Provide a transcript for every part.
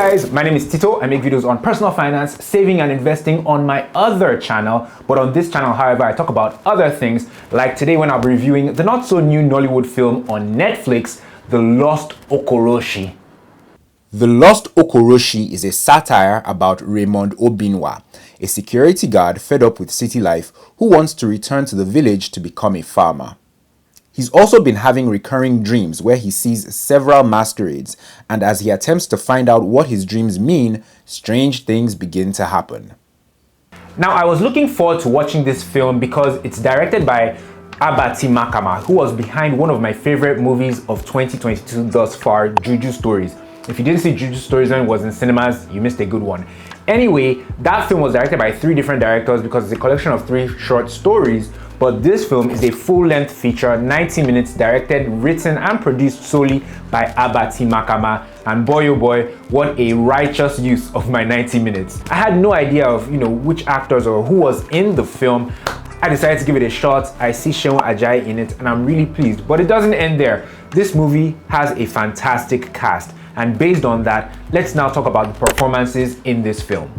guys, my name is Tito. I make videos on personal finance, saving and investing on my other channel. But on this channel, however, I talk about other things, like today when I'll be reviewing the not so new Nollywood film on Netflix, The Lost Okoroshi. The Lost Okoroshi is a satire about Raymond Obinwa, a security guard fed up with city life who wants to return to the village to become a farmer. He's also been having recurring dreams where he sees several masquerades, and as he attempts to find out what his dreams mean, strange things begin to happen. Now, I was looking forward to watching this film because it's directed by Abba T, who was behind one of my favorite movies of 2022 thus far, Juju Stories. If you didn't see Juju Stories when it was in cinemas, you missed a good one. Anyway, that film was directed by 3 different directors because it's a collection of 3 short stories, but this film is a full-length feature, 90 minutes, directed, written, and produced solely by Abba T, and boy oh boy, what a righteous use of my 90 minutes. I had no idea of, which actors or who was in the film. I decided to give it a shot. I see Seun Ajayi in it, and I'm really pleased. But it doesn't end there. This movie has a fantastic cast. And based on that, let's now talk about the performances in this film.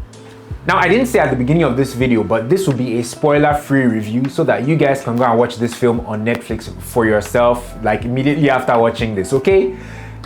Now, I didn't say at the beginning of this video, but this will be a spoiler-free review so that you guys can go and watch this film on Netflix for yourself, like immediately after watching this, okay?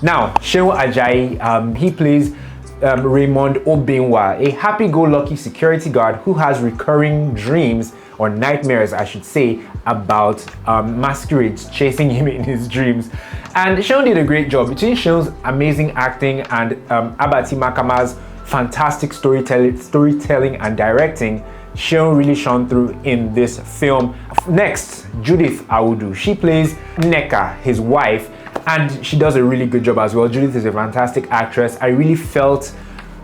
Now, Seun Ajayi, he plays Raymond Obinwa, a happy-go-lucky security guard who has recurring dreams, or nightmares I should say, about masquerades chasing him in his dreams. And Seun did a great job. Between Seun's amazing acting and Abba T Makama's fantastic storytelling and directing, Seun really shone through in this film. Next, Judith Awudu. She plays Nneka, his wife, and she does a really good job as well. Judith is a fantastic actress. I really felt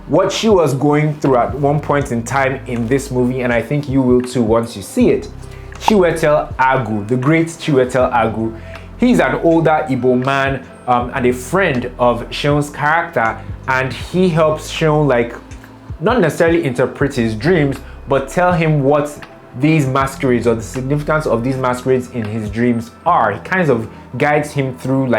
what she was going through at one point in time in this movie, and I think you will too once you see it. Chiwetel Agu, the great Chiwetel Agu. He's an older Igbo man and a friend of Seun's character, and he helps Seun, not necessarily interpret his dreams, but tell him what these masquerades or the significance of these masquerades in his dreams are. He kind of guides him through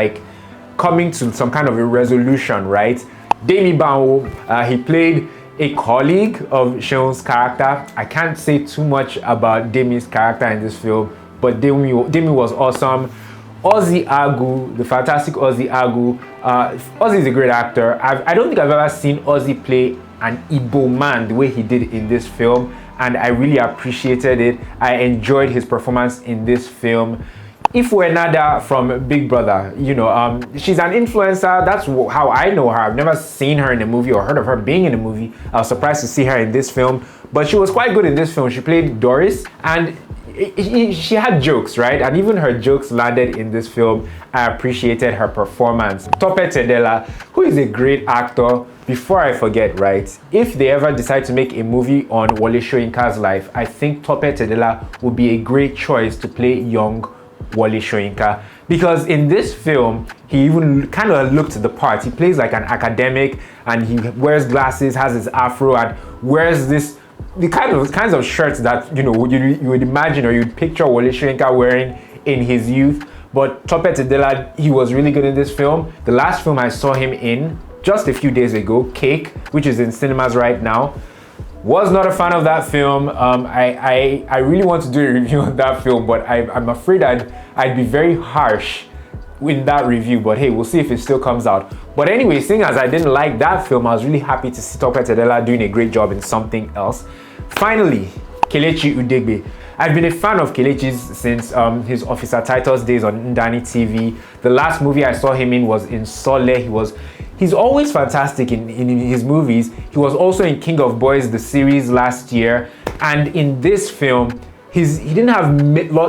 coming to some kind of a resolution, right? Demi Bao, he played a colleague of Seun's character. I can't say too much about Demi's character in this film, but Demi was awesome. Ozzy Agu, the fantastic Ozzy Agu. Ozzy is a great actor. I don't think I've ever seen Ozzy play an Igbo man the way he did in this film, and I really appreciated it. I enjoyed his performance in this film. Ifenada from Big Brother, she's an influencer. That's how I know her. I've never seen her in a movie or heard of her being in a movie. I was surprised to see her in this film, but she was quite good in this film. She played Doris, and she had jokes, right? And even her jokes landed in this film. I appreciated her performance. Tope Tedela, who is a great actor. Before I forget, right, if they ever decide to make a movie on Wole Soyinka's life, I think Tope Tedela would be a great choice to play young Wole Soyinka, because in this film he even kind of looked the part. He plays like an academic, and he wears glasses, has his afro, and wears the kinds of shirts that you would imagine or you'd picture Wole Soyinka wearing in his youth. But Tope Tedela, he was really good in this film. The last film I saw him in just a few days ago, Cake, which is in cinemas right now, was not a fan of that film. I really want to do a review on that film, but I'm afraid I'd be very harsh in that review. But hey, we'll see if it still comes out. But anyway, seeing as I didn't like that film, I was really happy to see Tope Tedela doing a great job in something else. Finally, Kelechi Udegbe. I've been a fan of Kelechi's since his Officer Titus days on Ndani TV. The last movie I saw him in was in Sole. He's always fantastic in his movies. He was also in King of Boys, the series last year. And in this film, he didn't have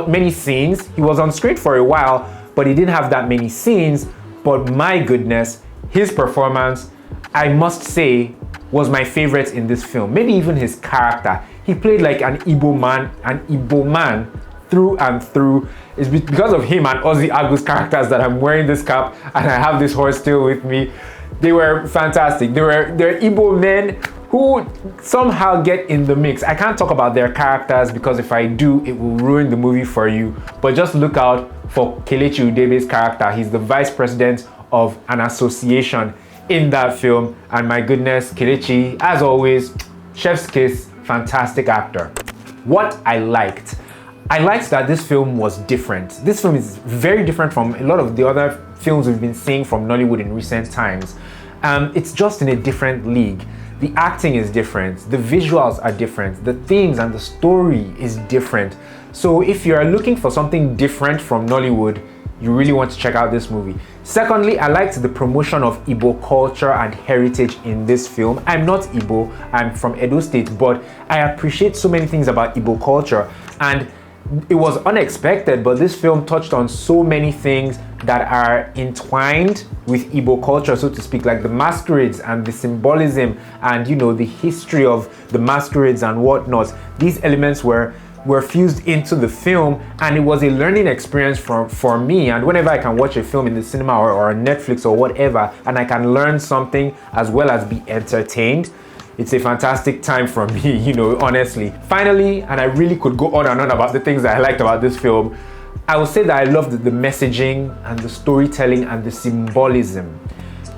many scenes. He was on screen for a while, but he didn't have that many scenes. But my goodness, his performance, I must say, was my favorite in this film. Maybe even his character. He played like an Igbo man through and through. It's because of him and Ozzy Agu's characters that I'm wearing this cap and I have this horse still with me. They were fantastic. They're Igbo men who somehow get in the mix. I can't talk about their characters because if I do, it will ruin the movie for you. But just look out for Kelechi Udegbe's character. He's the vice president of an association in that film. And my goodness, Kelechi, as always, chef's kiss, fantastic actor. What I liked that this film was different. This film is very different from a lot of the other films we've been seeing from Nollywood in recent times. It's just in a different league. The acting is different, the visuals are different, the themes and the story is different. So if you're looking for something different from Nollywood, you really want to check out this movie. Secondly, I liked the promotion of Igbo culture and heritage in this film. I'm not Igbo, I'm from Edo State, but I appreciate so many things about Igbo culture, and it was unexpected, but this film touched on so many things that are entwined with Igbo culture, so to speak, like the masquerades and the symbolism and, you know, the history of the masquerades and whatnot. These elements were fused into the film, and it was a learning experience for me. And whenever I can watch a film in the cinema or on Netflix or whatever, and I can learn something as well as be entertained, it's a fantastic time for me, you know, honestly. Finally, and I really could go on and on about the things that I liked about this film, I would say that I loved the messaging and the storytelling and the symbolism.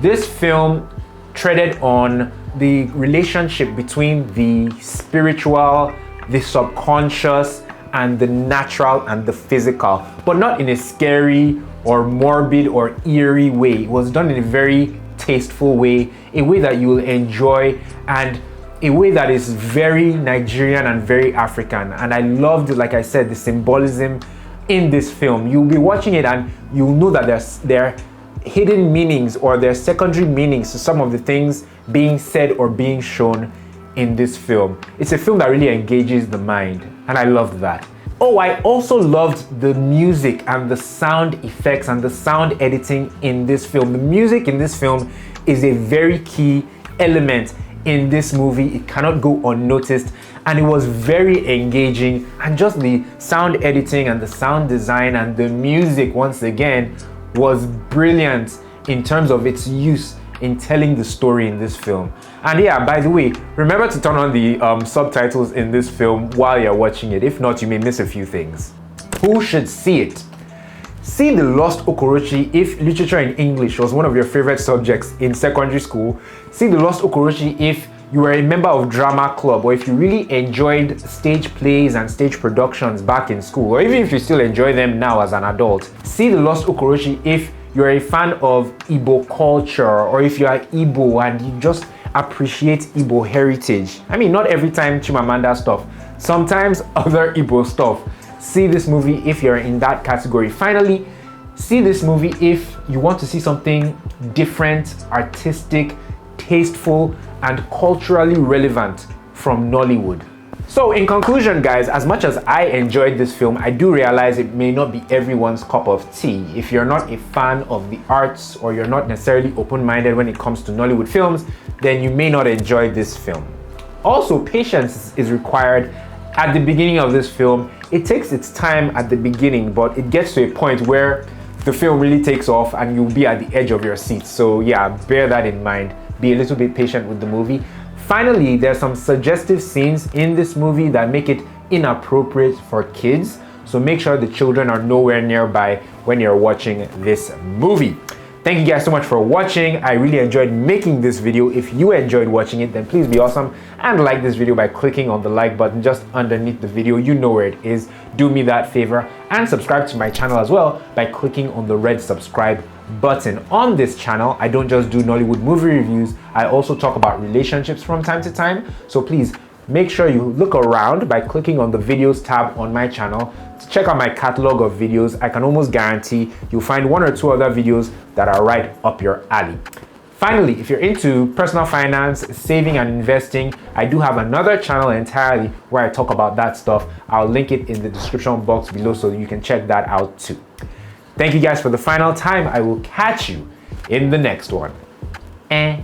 This film treaded on the relationship between the spiritual, the subconscious, and the natural and the physical, but not in a scary or morbid or eerie way. It was done in a very tasteful way, a way that you will enjoy, and a way that is very Nigerian and very African. And I loved, like I said, the symbolism in this film. You'll be watching it and you'll know that there are hidden meanings or there are secondary meanings to some of the things being said or being shown in this film. It's a film that really engages the mind, and I loved that. Oh, I also loved the music and the sound effects and the sound editing in this film. The music in this film is a very key element in this movie. It cannot go unnoticed, and it was very engaging. And just the sound editing and the sound design and the music, once again, was brilliant in terms of its use in telling the story in this film. And yeah, by the way, remember to turn on the subtitles in this film while you're watching it. If not, you may miss a few things. Who should see it? See The Lost Okoroshi if literature in English was one of your favorite subjects in secondary school. See The Lost Okoroshi if you were a member of drama club, or if you really enjoyed stage plays and stage productions back in school, or even if you still enjoy them now as an adult. See The Lost Okoroshi if you're a fan of Igbo culture, or if you are Igbo and you just appreciate Igbo heritage. I mean, not every time Chimamanda stuff, sometimes other Igbo stuff. See this movie if you're in that category. Finally, see this movie if you want to see something different, artistic, tasteful, and culturally relevant from Nollywood. So in conclusion, guys, as much as I enjoyed this film, I do realize it may not be everyone's cup of tea. If you're not a fan of the arts, or you're not necessarily open-minded when it comes to Nollywood films, then you may not enjoy this film. Also, patience is required at the beginning of this film. It takes its time at the beginning, but it gets to a point where the film really takes off and you'll be at the edge of your seat. So yeah, bear that in mind. Be a little bit patient with the movie. Finally, there's some suggestive scenes in this movie that make it inappropriate for kids. So make sure the children are nowhere nearby when you're watching this movie. Thank you guys so much for watching. I really enjoyed making this video. If you enjoyed watching it, then please be awesome and like this video by clicking on the like button just underneath the video. You know where it is. Do me that favor and subscribe to my channel as well by clicking on the red subscribe button. On this channel, I don't just do Nollywood movie reviews. I also talk about relationships from time to time. So please make sure you look around by clicking on the videos tab on my channel to check out my catalog of videos. I can almost guarantee you'll find one or two other videos that are right up your alley. Finally, if you're into personal finance, saving and investing, I do have another channel entirely where I talk about that stuff. I'll link it in the description box below so you can check that out too. Thank you guys for the final time. I will catch you in the next one. Yeah,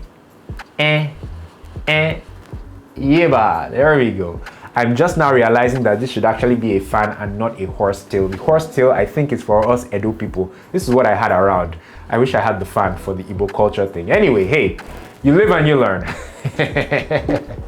there we go. I'm just now realizing that this should actually be a fan and not a horse tail. The horse tail, I think, is for us Edo people. This is what I had around. I wish I had the fan for the Igbo culture thing. Anyway, hey, you live and you learn.